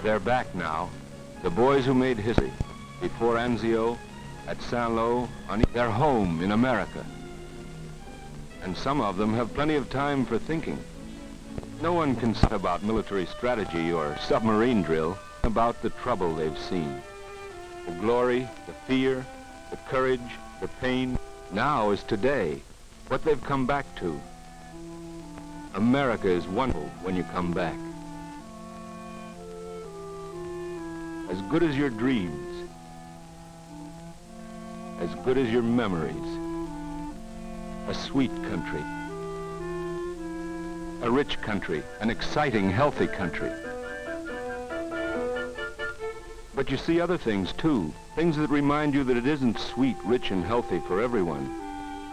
They're back now. The boys who made history before Anzio, at Saint-Lô, they're home in America. And some of them have plenty of time for thinking. No one can say about military strategy or submarine drill, about the trouble they've seen. The glory, the fear, the courage, the pain. Now is today, what they've come back to. America is wonderful when you come back. As good as your dreams, as good as your memories. A sweet country, a rich country, an exciting, healthy country. But you see other things too, things that remind you that it isn't sweet, rich, and healthy for everyone.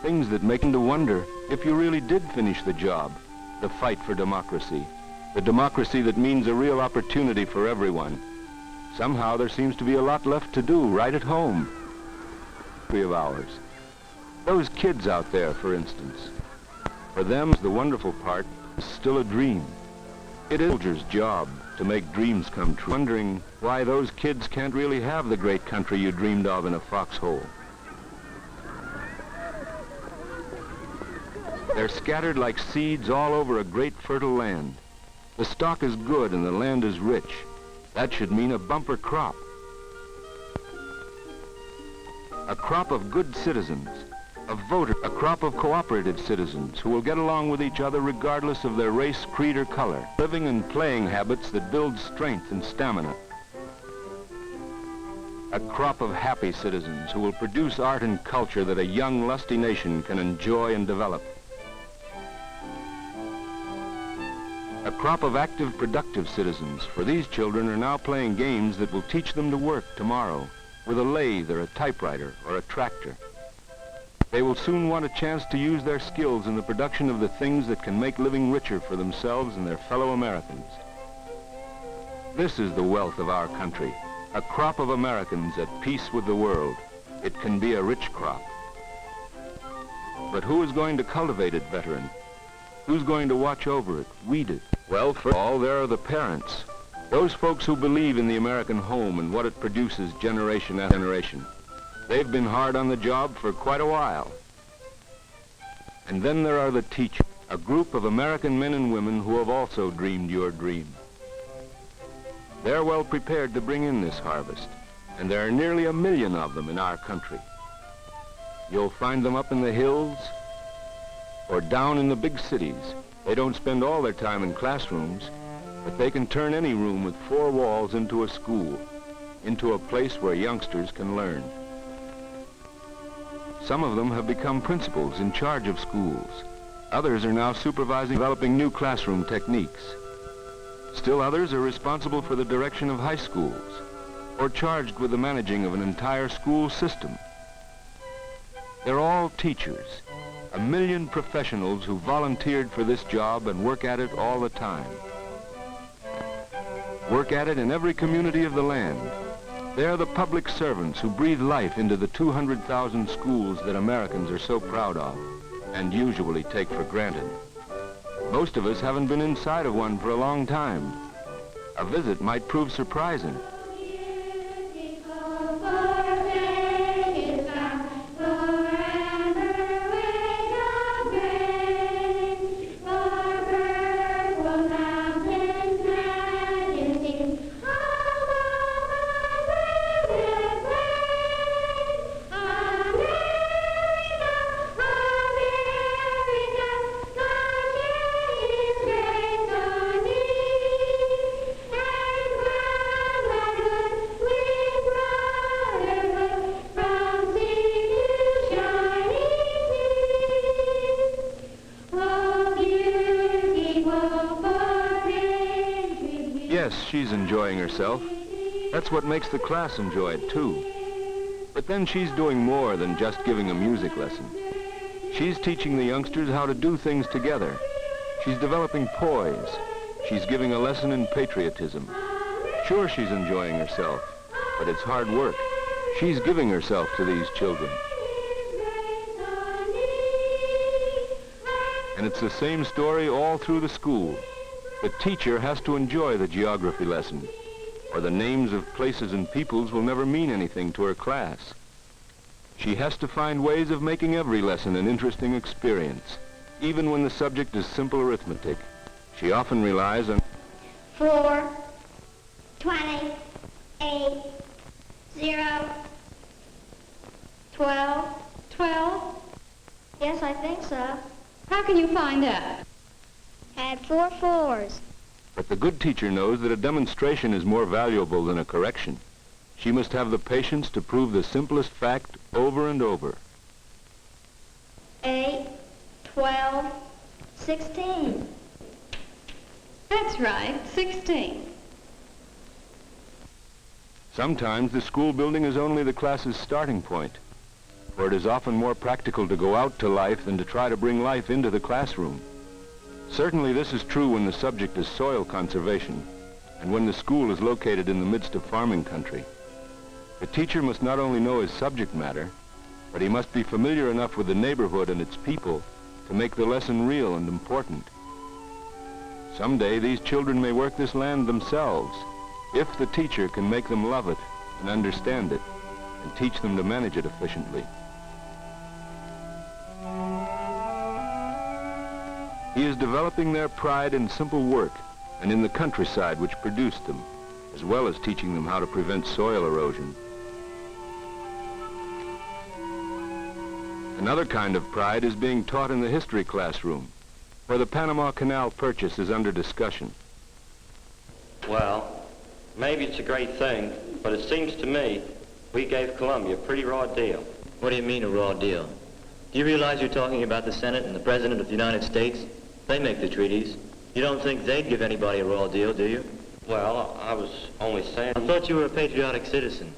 Things that make you wonder if you really did finish the job, the fight for democracy, the democracy that means a real opportunity for everyone. Somehow there seems to be a lot left to do right at home. Of ours. Those kids out there, for instance. For them, the wonderful part is still a dream. It is a soldier's job to make dreams come true. Wondering why those kids can't really have the great country you dreamed of in a foxhole. They're scattered like seeds all over a great fertile land. The stock is good and the land is rich. That should mean a bumper crop. A crop of good citizens, of voters, a crop of cooperative citizens who will get along with each other regardless of their race, creed, or color. Living and playing habits that build strength and stamina. A crop of happy citizens who will produce art and culture that a young, lusty nation can enjoy and develop. A crop of active, productive citizens, for these children are now playing games that will teach them to work tomorrow with a lathe or a typewriter or a tractor. They will soon want a chance to use their skills in the production of the things that can make living richer for themselves and their fellow Americans. This is the wealth of our country, a crop of Americans at peace with the world. It can be a rich crop. But who is going to cultivate it, veteran? Who's going to watch over it, weed it? Well, for all, there are the parents. Those folks who believe in the American home and what it produces generation after generation. They've been hard on the job for quite a while. And then there are the teachers, a group of American men and women who have also dreamed your dream. They're well prepared to bring in this harvest, and there are nearly 1 million of them in our country. You'll find them up in the hills or down in the big cities. They don't spend all their time in classrooms, but they can turn any room with 4 walls into a school, into a place where youngsters can learn. Some of them have become principals in charge of schools. Others are now supervising developing new classroom techniques. Still others are responsible for the direction of high schools or charged with the managing of an entire school system. They're all teachers, 1 million professionals who volunteered for this job and work at it all the time. Work at it in every community of the land. They're the public servants who breathe life into the 200,000 schools that Americans are so proud of and usually take for granted. Most of us haven't been inside of one for a long time. A visit might prove surprising. Yes, she's enjoying herself. That's what makes the class enjoy it, too. But then she's doing more than just giving a music lesson. She's teaching the youngsters how to do things together. She's developing poise. She's giving a lesson in patriotism. Sure, she's enjoying herself, but it's hard work. She's giving herself to these children. And it's the same story all through the school. The teacher has to enjoy the geography lesson. or the names of places and peoples will never mean anything to her class. She has to find ways of making every lesson an interesting experience, even when the subject is simple arithmetic. She often relies on 4, 20, 8, 0, 12. 12? Yes, I think so. How can you find out? Had 4 4s. But the good teacher knows that a demonstration is more valuable than a correction. She must have the patience to prove the simplest fact over and over. 8, 12, 16. That's right, 16. Sometimes the school building is only the class's starting point, for it is often more practical to go out to life than to try to bring life into the classroom. Certainly this is true when the subject is soil conservation and when the school is located in the midst of farming country. The teacher must not only know his subject matter, but he must be familiar enough with the neighborhood and its people to make the lesson real and important. Someday these children may work this land themselves, if the teacher can make them love it and understand it and teach them to manage it efficiently. He is developing their pride in simple work and in the countryside which produced them, as well as teaching them how to prevent soil erosion. Another kind of pride is being taught in the history classroom, where the Panama Canal Purchase is under discussion. Well, maybe it's a great thing, but it seems to me we gave Columbia a pretty raw deal. What do you mean, a raw deal? Do you realize you're talking about the Senate and the President of the United States? They make the treaties. You don't think they'd give anybody a raw deal, do you? Well, I was only saying... I thought you were a patriotic citizen.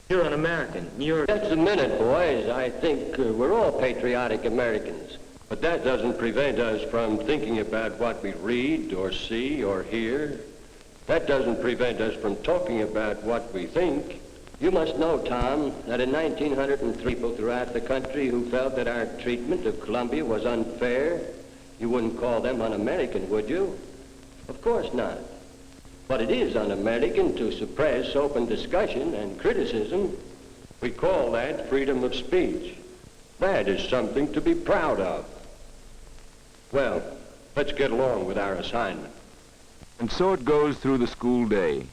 You're an American. You're... Just a minute, boys. I think we're all patriotic Americans. But that doesn't prevent us from thinking about what we read or see or hear. That doesn't prevent us from talking about what we think. You must know, Tom, that in 1903, people throughout the country who felt that our treatment of Columbia was unfair, you wouldn't call them un-American, would you? Of course not. But it is un-American to suppress open discussion and criticism. We call that freedom of speech. That is something to be proud of. Well, let's get along with our assignment. And so it goes through the school day.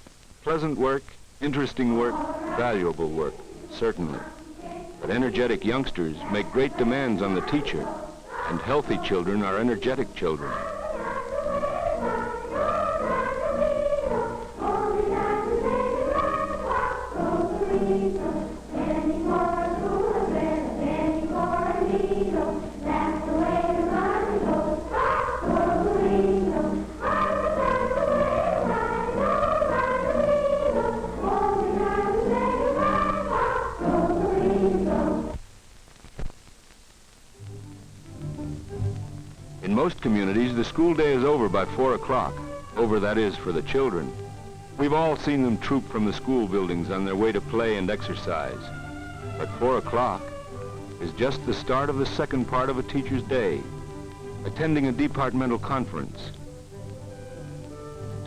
Pleasant work, interesting work, valuable work, certainly. But energetic youngsters make great demands on the teacher, and healthy children are energetic children. In most communities, the school day is over by 4 o'clock. Over, that is, for the children. We've all seen them troop from the school buildings on their way to play and exercise. But 4 o'clock is just the start of the second part of a teacher's day, attending a departmental conference,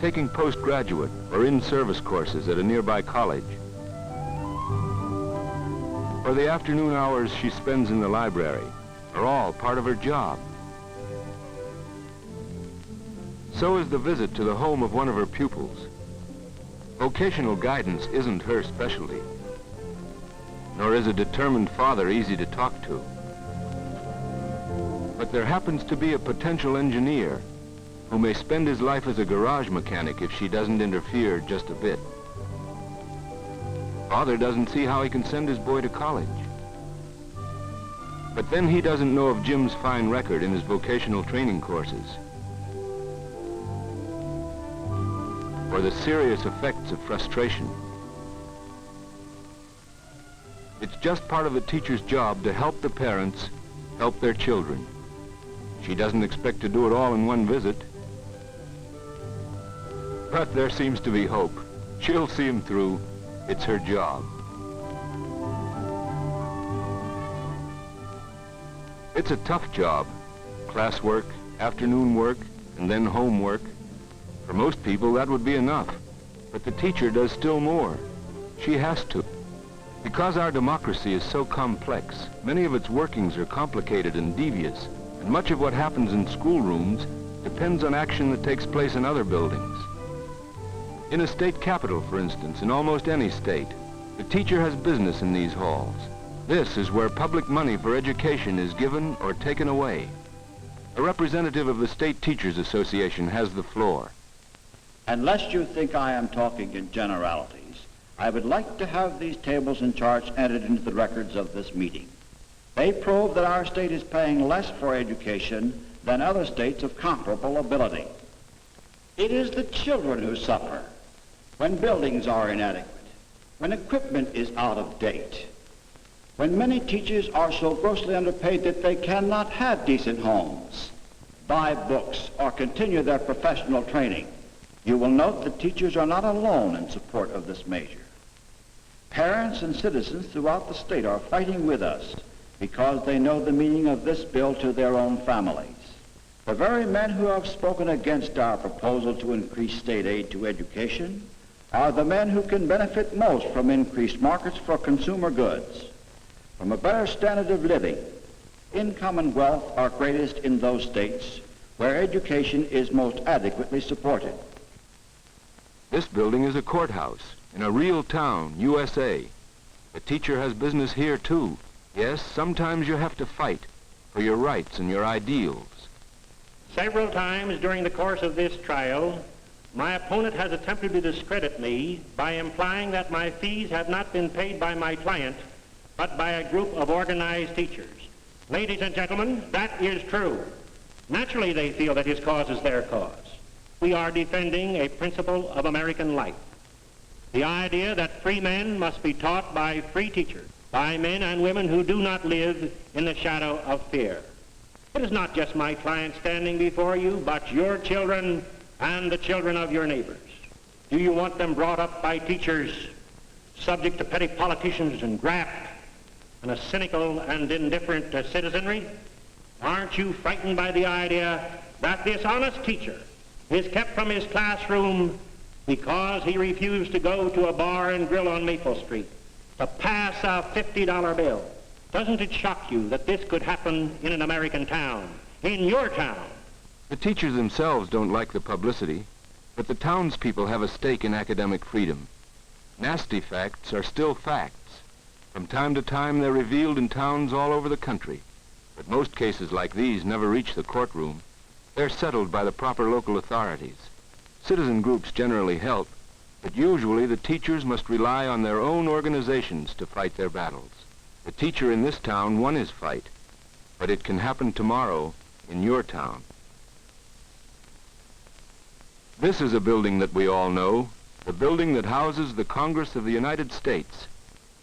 taking postgraduate or in-service courses at a nearby college, or the afternoon hours she spends in the library are all part of her job. So is the visit to the home of one of her pupils. Vocational guidance isn't her specialty, nor is a determined father easy to talk to. But there happens to be a potential engineer who may spend his life as a garage mechanic if she doesn't interfere just a bit. Father doesn't see how he can send his boy to college. But then he doesn't know of Jim's fine record in his vocational training courses, or the serious effects of frustration. It's just part of the teacher's job to help the parents help their children. She doesn't expect to do it all in one visit. But there seems to be hope. She'll see him through. It's her job. It's a tough job. Classwork, afternoon work, and then homework. For most people, that would be enough. But the teacher does still more. She has to. Because our democracy is so complex, many of its workings are complicated and devious, and much of what happens in schoolrooms depends on action that takes place in other buildings. In a state capitol, for instance, in almost any state, the teacher has business in these halls. This is where public money for education is given or taken away. A representative of the State Teachers Association has the floor. Unless you think I am talking in generalities, I would like to have these tables and charts entered into the records of this meeting. They prove that our state is paying less for education than other states of comparable ability. It is the children who suffer when buildings are inadequate, when equipment is out of date, when many teachers are so grossly underpaid that they cannot have decent homes, buy books, or continue their professional training. You will note that teachers are not alone in support of this measure. Parents and citizens throughout the state are fighting with us because they know the meaning of this bill to their own families. The very men who have spoken against our proposal to increase state aid to education are the men who can benefit most from increased markets for consumer goods, from a better standard of living. Income and wealth are greatest in those states where education is most adequately supported. This building is a courthouse in a real town, USA. The teacher has business here, too. Yes, sometimes you have to fight for your rights and your ideals. Several times during the course of this trial, my opponent has attempted to discredit me by implying that my fees have not been paid by my client, but by a group of organized teachers. Ladies and gentlemen, that is true. Naturally, they feel that his cause is their cause. We are defending a principle of American life. The idea that free men must be taught by free teachers, by men and women who do not live in the shadow of fear. It is not just my client standing before you, but your children and the children of your neighbors. Do you want them brought up by teachers subject to petty politicians and graft and a cynical and indifferent citizenry? Aren't you frightened by the idea that this honest teacher is kept from his classroom because he refused to go to a bar and grill on Maple Street to pass a $50 bill? Doesn't it shock you that this could happen in an American town, in your town? The teachers themselves don't like the publicity, but the townspeople have a stake in academic freedom. Nasty facts are still facts. From time to time, they're revealed in towns all over the country. But most cases like these never reach the courtroom. They're settled by the proper local authorities. Citizen groups generally help, but usually the teachers must rely on their own organizations to fight their battles. The teacher in this town won his fight, but it can happen tomorrow in your town. This is a building that we all know, the building that houses the Congress of the United States.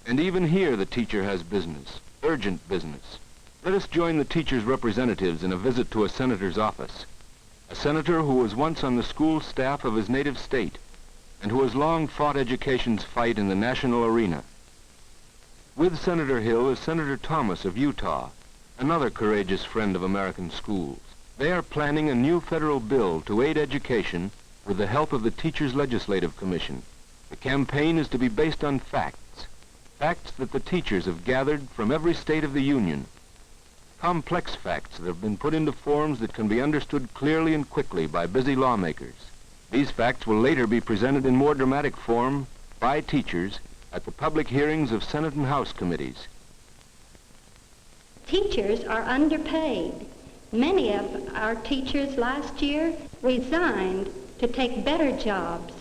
And even here the teacher has business, urgent business. Let us join the teacher's representatives in a visit to a senator's office. A senator who was once on the school staff of his native state and who has long fought education's fight in the national arena. With Senator Hill is Senator Thomas of Utah, another courageous friend of American schools. They are planning a new federal bill to aid education with the help of the Teachers Legislative Commission. The campaign is to be based on facts, facts that the teachers have gathered from every state of the Union. Complex facts that have been put into forms that can be understood clearly and quickly by busy lawmakers. These facts will later be presented in more dramatic form by teachers at the public hearings of Senate and House committees. Teachers are underpaid. Many of our teachers last year resigned to take better jobs.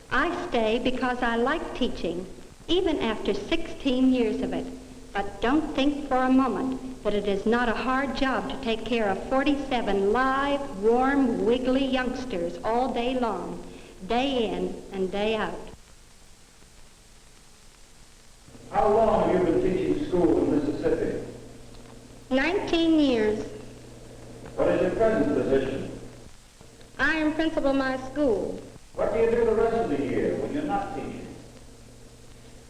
I stay because I like teaching, even after 16 years of it. But don't think for a moment that it is not a hard job to take care of 47 live, warm, wiggly youngsters all day long, day in and day out. How long have you been teaching school in Mississippi? 19 years. What is your present position? I am principal of my school. What do you do the rest of the year when you're not teaching?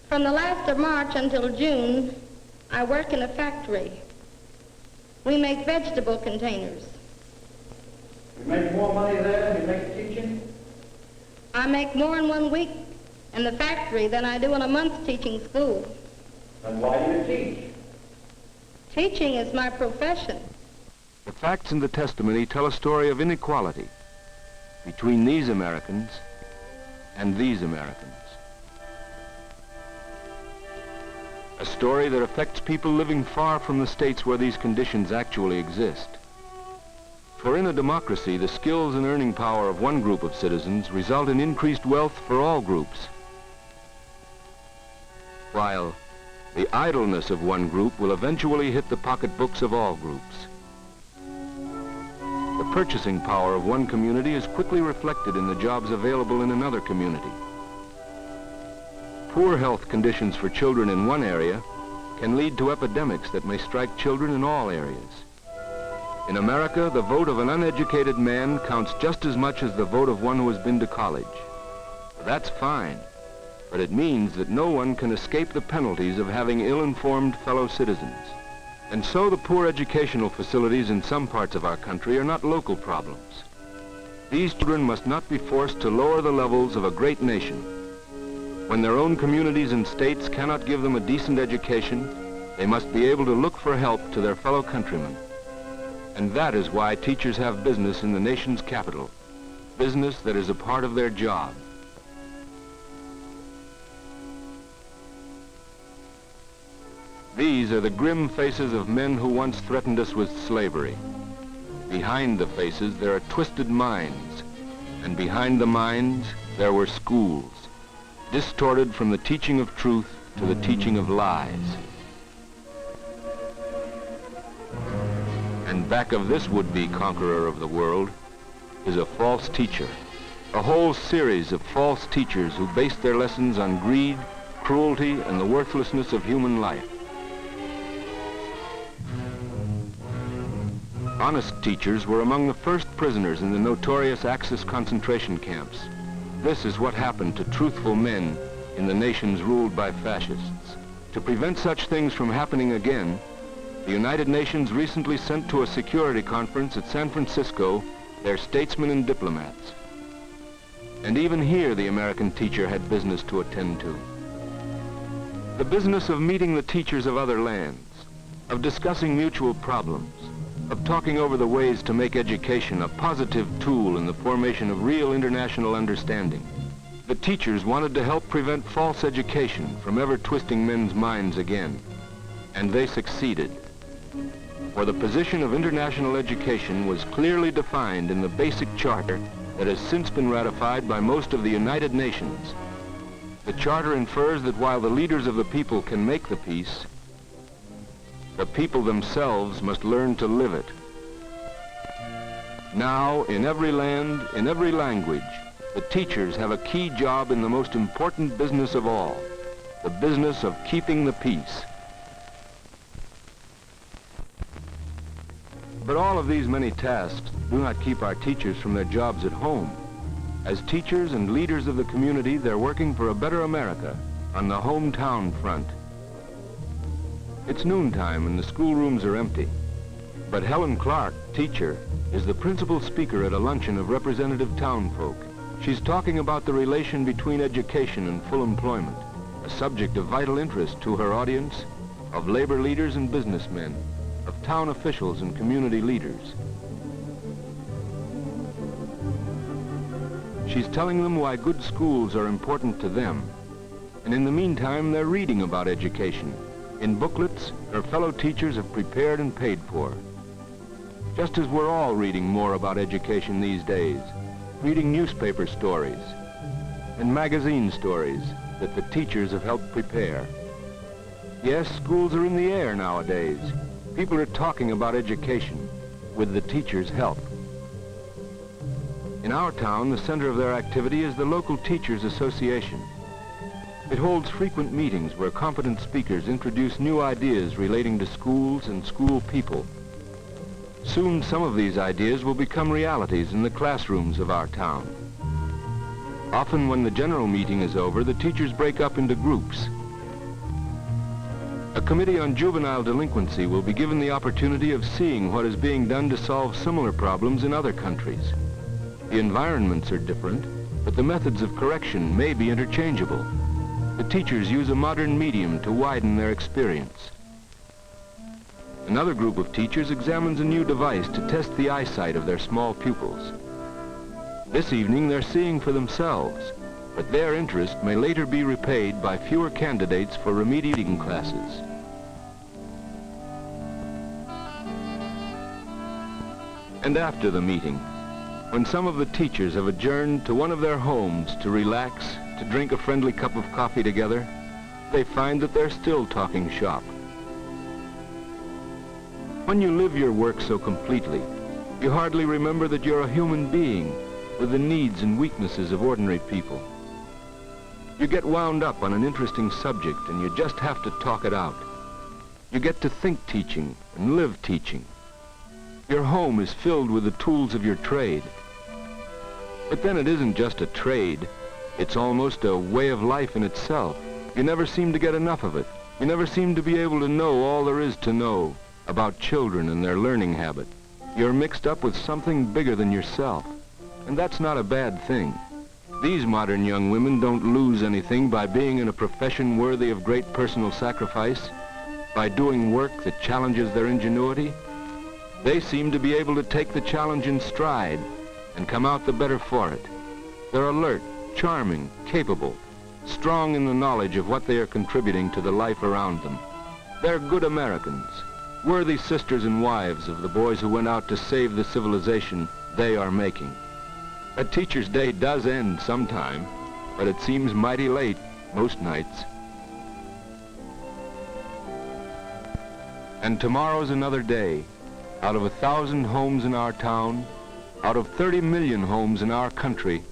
From the last of March until June, I work in a factory. We make vegetable containers. You make more money there than you make teaching? I make more in 1 week in the factory than I do in a month teaching school. And why do you teach? Teaching is my profession. The facts in the testimony tell a story of inequality between these Americans and these Americans. A story that affects people living far from the states where these conditions actually exist. For in a democracy, the skills and earning power of one group of citizens result in increased wealth for all groups, while the idleness of one group will eventually hit the pocketbooks of all groups. The purchasing power of one community is quickly reflected in the jobs available in another community. Poor health conditions for children in one area can lead to epidemics that may strike children in all areas. In America, the vote of an uneducated man counts just as much as the vote of one who has been to college. That's fine, but it means that no one can escape the penalties of having ill-informed fellow citizens. And so the poor educational facilities in some parts of our country are not local problems. These children must not be forced to lower the levels of a great nation. When their own communities and states cannot give them a decent education, they must be able to look for help to their fellow countrymen. And that is why teachers have business in the nation's capital, business that is a part of their job. These are the grim faces of men who once threatened us with slavery. Behind the faces, there are twisted minds, and behind the minds, there were schools, distorted from the teaching of truth to the teaching of lies. And back of this would-be conqueror of the world is a false teacher, a whole series of false teachers who based their lessons on greed, cruelty, and the worthlessness of human life. Honest teachers were among the first prisoners in the notorious Axis concentration camps. This is what happened to truthful men in the nations ruled by fascists. To prevent such things from happening again, the United Nations recently sent to a security conference at San Francisco their statesmen and diplomats. And even here the American teacher had business to attend to. The business of meeting the teachers of other lands, of discussing mutual problems, of talking over the ways to make education a positive tool in the formation of real international understanding. The teachers wanted to help prevent false education from ever twisting men's minds again, and they succeeded. For the position of international education was clearly defined in the basic charter that has since been ratified by most of the United Nations. The charter infers that while the leaders of the people can make the peace, the people themselves must learn to live it. Now, in every land, in every language, the teachers have a key job in the most important business of all, the business of keeping the peace. But all of these many tasks do not keep our teachers from their jobs at home. As teachers and leaders of the community, they're working for a better America on the hometown front. It's noontime and the schoolrooms are empty. But Helen Clark, teacher, is the principal speaker at a luncheon of representative townfolk. She's talking about the relation between education and full employment, a subject of vital interest to her audience, of labor leaders and businessmen, of town officials and community leaders. She's telling them why good schools are important to them. And in the meantime, they're reading about education in booklets her fellow teachers have prepared and paid for. Just as we're all reading more about education these days, reading newspaper stories and magazine stories that the teachers have helped prepare. Yes, schools are in the air nowadays. People are talking about education with the teachers' help. In our town, the center of their activity is the local Teachers Association. It holds frequent meetings where competent speakers introduce new ideas relating to schools and school people. Soon some of these ideas will become realities in the classrooms of our town. Often when the general meeting is over, the teachers break up into groups. A committee on juvenile delinquency will be given the opportunity of seeing what is being done to solve similar problems in other countries. The environments are different, but the methods of correction may be interchangeable. The teachers use a modern medium to widen their experience. Another group of teachers examines a new device to test the eyesight of their small pupils. This evening, they're seeing for themselves, but their interest may later be repaid by fewer candidates for remediating classes. And after the meeting, when some of the teachers have adjourned to one of their homes to relax, to drink a friendly cup of coffee together, they find that they're still talking shop. When you live your work so completely, you hardly remember that you're a human being with the needs and weaknesses of ordinary people. You get wound up on an interesting subject and you just have to talk it out. You get to think teaching and live teaching. Your home is filled with the tools of your trade. But then it isn't just a trade. It's almost a way of life in itself. You never seem to get enough of it. You never seem to be able to know all there is to know about children and their learning habit. You're mixed up with something bigger than yourself. And that's not a bad thing. These modern young women don't lose anything by being in a profession worthy of great personal sacrifice, by doing work that challenges their ingenuity. They seem to be able to take the challenge in stride and come out the better for it. They're alert, charming, capable, strong in the knowledge of what they are contributing to the life around them. They're good Americans, worthy sisters and wives of the boys who went out to save the civilization they are making. A teacher's day does end sometime, but it seems mighty late most nights. And tomorrow's another day. Out of 1,000 homes in our town, out of 30 million homes in our country,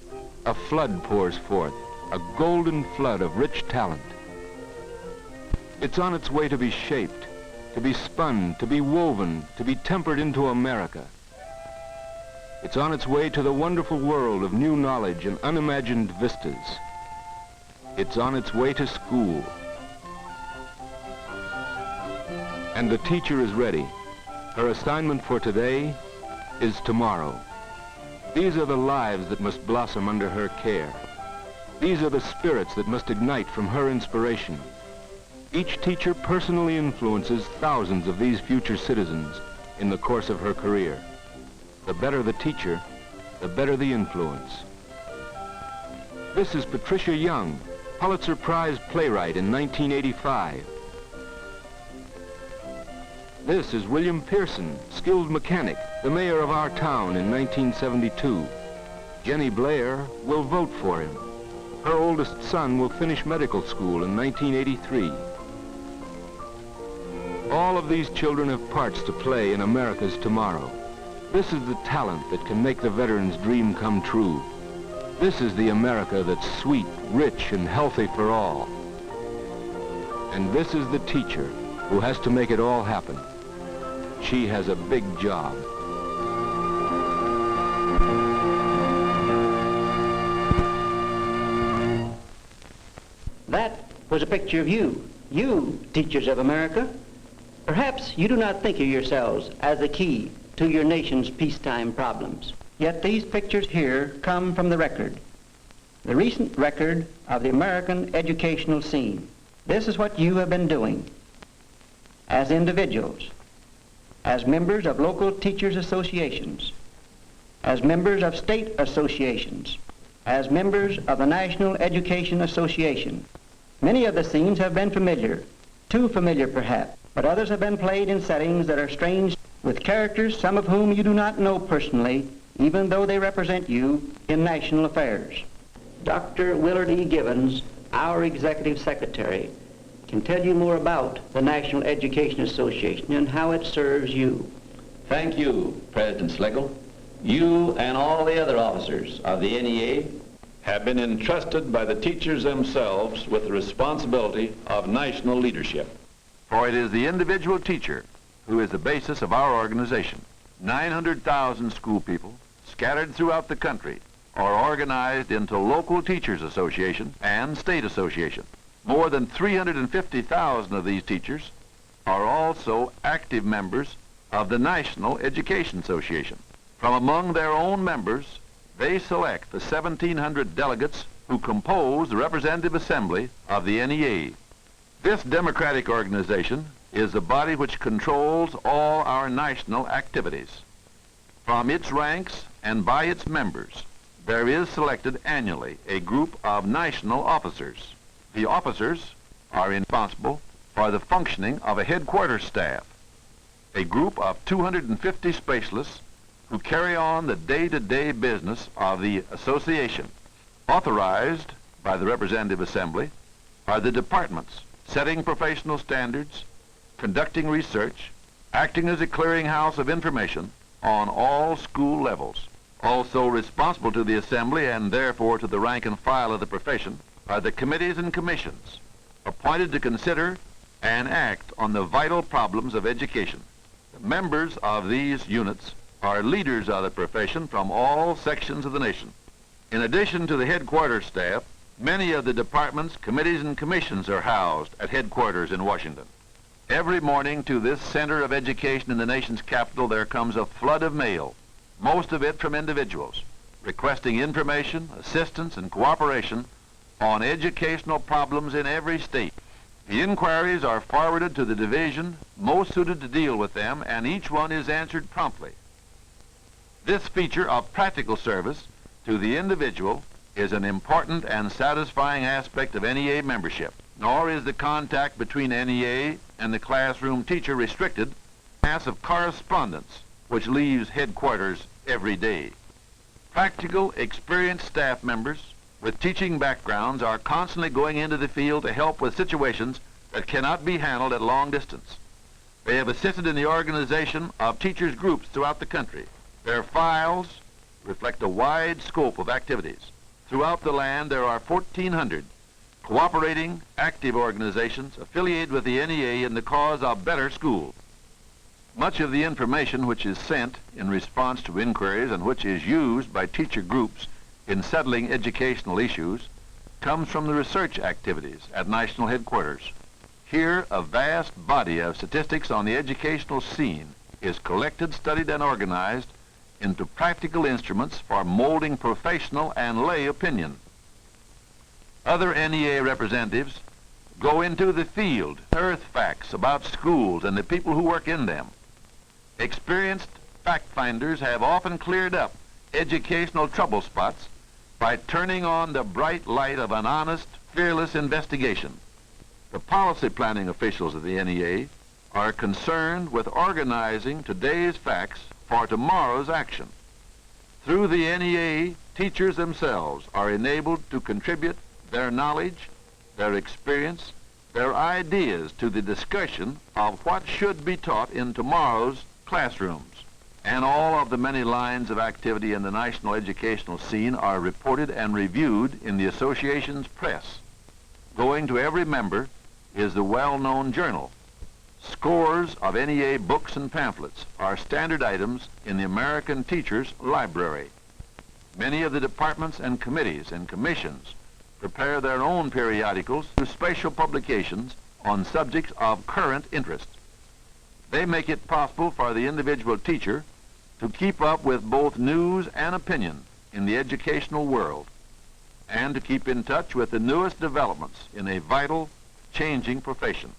a flood pours forth, a golden flood of rich talent. It's on its way to be shaped, to be spun, to be woven, to be tempered into America. It's on its way to the wonderful world of new knowledge and unimagined vistas. It's on its way to school. And the teacher is ready. Her assignment for today is tomorrow. These are the lives that must blossom under her care. These are the spirits that must ignite from her inspiration. Each teacher personally influences thousands of these future citizens in the course of her career. The better the teacher, the better the influence. This is Patricia Young, Pulitzer Prize playwright in 1985. This is William Pearson, skilled mechanic, the mayor of our town in 1972. Jenny Blair will vote for him. Her oldest son will finish medical school in 1983. All of these children have parts to play in America's tomorrow. This is the talent that can make the veteran's dream come true. This is the America that's sweet, rich, and healthy for all. And this is the teacher who has to make it all happen. She has a big job. That was a picture of you teachers of America. Perhaps you do not think of yourselves as the key to your nation's peacetime problems. Yet these pictures here come from the record, the recent record of the American educational scene. This is what you have been doing as individuals, as members of local teachers' associations, as members of state associations, as members of the National Education Association. Many of the scenes have been familiar, too familiar perhaps, but others have been played in settings that are strange, with characters some of whom you do not know personally, even though they represent you in national affairs. Dr. Willard E. Givens, our executive secretary, can tell you more about the National Education Association and how it serves you. Thank you, President Schlegel. You and all the other officers of the NEA have been entrusted by the teachers themselves with the responsibility of national leadership. For it is the individual teacher who is the basis of our organization. 900,000 school people scattered throughout the country are organized into local teachers associations and state associations. More than 350,000 of these teachers are also active members of the National Education Association. From among their own members, They select the 1,700 delegates who compose the Representative Assembly of the NEA. This democratic organization is the body which controls all our national activities. From its ranks and by its members, there is selected annually a group of national officers. The officers are responsible for the functioning of a headquarters staff, a group of 250 specialists who carry on the day-to-day business of the association. Authorized by the Representative Assembly are the departments setting professional standards, conducting research, acting as a clearinghouse of information on all school levels. Also responsible to the Assembly and therefore to the rank and file of the profession are the committees and commissions appointed to consider and act on the vital problems of education. The members of these units are leaders of the profession from all sections of the nation. In addition to the headquarters staff, many of the departments, committees, and commissions are housed at headquarters in Washington. Every morning to this center of education in the nation's capital there comes a flood of mail, most of it from individuals, requesting information, assistance, and cooperation on educational problems in every state. The inquiries are forwarded to the division most suited to deal with them, and each one is answered promptly. This feature of practical service to the individual is an important and satisfying aspect of NEA membership, nor is the contact between NEA and the classroom teacher restricted to the mass of correspondence which leaves headquarters every day. Practical, experienced staff members with teaching backgrounds are constantly going into the field to help with situations that cannot be handled at long distance. They have assisted in the organization of teachers' groups throughout the country. Their files reflect a wide scope of activities. Throughout the land, there are 1,400 cooperating, active organizations affiliated with the NEA in the cause of better schools. Much of the information which is sent in response to inquiries and which is used by teacher groups in settling educational issues comes from the research activities at national headquarters. Here, a vast body of statistics on the educational scene is collected, studied, and organized into practical instruments for molding professional and lay opinion. Other NEA representatives go into the field, unearth facts about schools and the people who work in them. Experienced fact finders have often cleared up educational trouble spots by turning on the bright light of an honest, fearless investigation. The policy planning officials of the NEA are concerned with organizing today's facts for tomorrow's action. Through the NEA, teachers themselves are enabled to contribute their knowledge, their experience, their ideas to the discussion of what should be taught in tomorrow's classrooms. And all of the many lines of activity in the national educational scene are reported and reviewed in the association's press. Going to every member is the well-known journal. Scores of NEA books and pamphlets are standard items in the American Teacher's Library. Many of the departments and committees and commissions prepare their own periodicals through special publications on subjects of current interest. They make it possible for the individual teacher to keep up with both news and opinion in the educational world and to keep in touch with the newest developments in a vital, changing profession.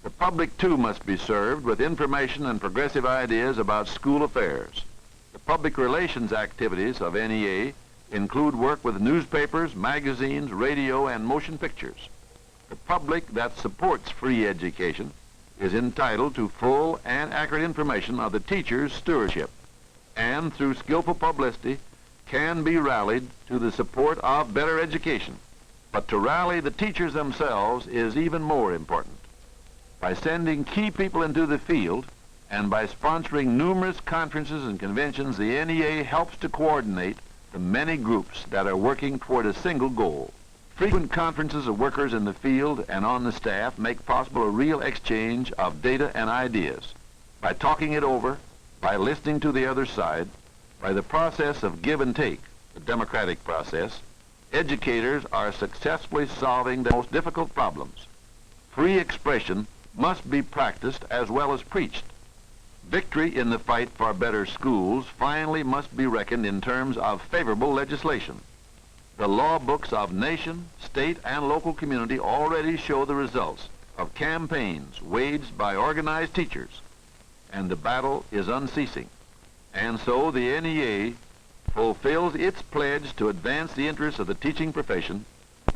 The public, too, must be served with information and progressive ideas about school affairs. The public relations activities of NEA include work with newspapers, magazines, radio, and motion pictures. The public that supports free education is entitled to full and accurate information of the teacher's stewardship, and through skillful publicity can be rallied to the support of better education. But to rally the teachers themselves is even more important. By sending key people into the field and by sponsoring numerous conferences and conventions, the NEA helps to coordinate the many groups that are working toward a single goal. Frequent conferences of workers in the field and on the staff make possible a real exchange of data and ideas. By talking it over, by listening to the other side, by the process of give and take, the democratic process, educators are successfully solving the most difficult problems. Free expression must be practiced as well as preached. Victory in the fight for better schools finally must be reckoned in terms of favorable legislation. The law books of nation, state, and local community already show the results of campaigns waged by organized teachers, and the battle is unceasing. And so the NEA fulfills its pledge to advance the interests of the teaching profession,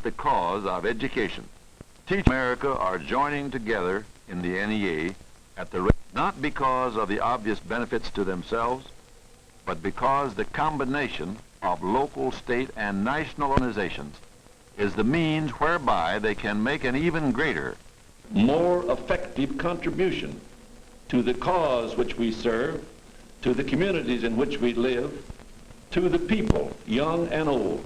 the cause of education. Teach America are joining together in the NEA at the rate, not because of the obvious benefits to themselves, but because the combination of local, state, and national organizations is the means whereby they can make an even greater, more effective contribution to the cause which we serve, to the communities in which we live, to the people, young and old.